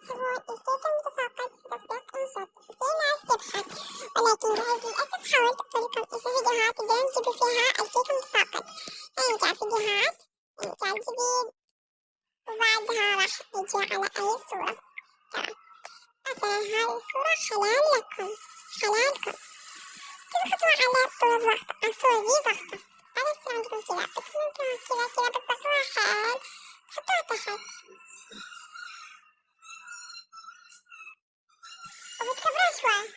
صابون الكيكة المتساقط في تطبيق إنشوت. في ناس تضحك، ولكن بهذه الأسف حاولت أقولكم فيديوهات اليوم تجيبوا فيها الكيك المتساقط. ينجح فيديوهات إنتاج جديد، وبعدها راح يجي على أي صورة. تمام، مثلا هذه الصورة حلالكم. تضغطوا على الصورة دي ضغطة، بعدين يصير عندكم كذا، بتنزلوها كذا بتضغطوها حيل، تحطوها تحت وبتكبروها شوي.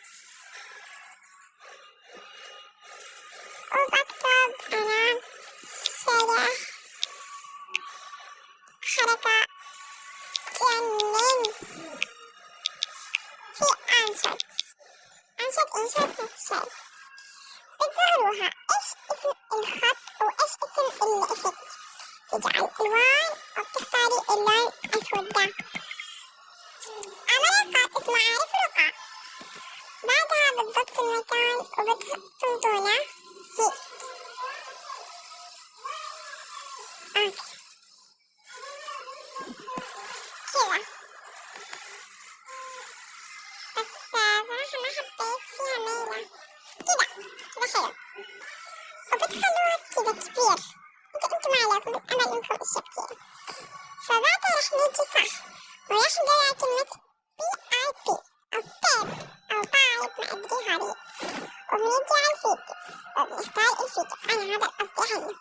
وبكتب أنا شرح حركة تنين في أنشط نفس الشي. بتظهروها إيش اسم الخط وإيش اسم الإفكت. تجعل ألوان وبتختاري اللون الأسود ده. عملية اسمها رفرقة. بعدها بتضبطوا المكان وبتمدونه هيك. اوكي كذا، بس صراحة ما حبيت فيها ميلة. كذا حلو، وبتخلوها كذا كبير. انتوا ما عليكم، بس أمل انكم اشياء كتير. فبعدها رح نيجي صح ورح ندور كلمة BIP أو بيب أو بايب، ما أدري هذه، وبنيجي على الفيديو وبنختار الفيديو. أنا هذا القصدي هنا.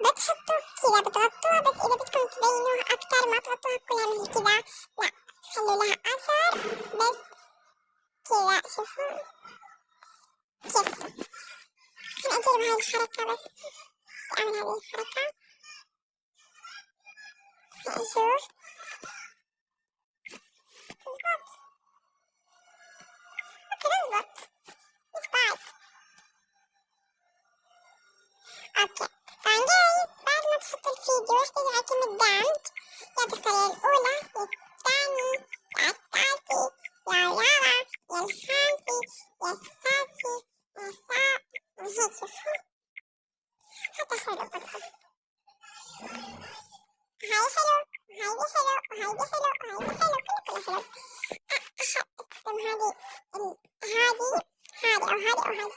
بتحطوا كذا بتغطوها، بس إذا بدكم تبينوها أكتر ما تغطوها كلها مثل كذا، لا خلوا لها أثر بس كذا. شوفوا كيف. خليني أجرب هاي الحركة، بس أعمل هذه الحركة أشوف تزبط. أوكي تزبط، مش بعد. أوكي طبعا جايز بعد ما تحطوا الفيديو رح تيجي على كلمة دمج، يا تختاري الأولى يا الثانية يا الثالثة يا الرابعة يا الخامسة يا السادسة يا السابعة، وهيك. شوفوا حتى حلو برضه. هاي حلو وهايدي حلو وهايدي حلو وهايدي حلو، كله حلو. أستخدم هذه أو هذه أو هذه.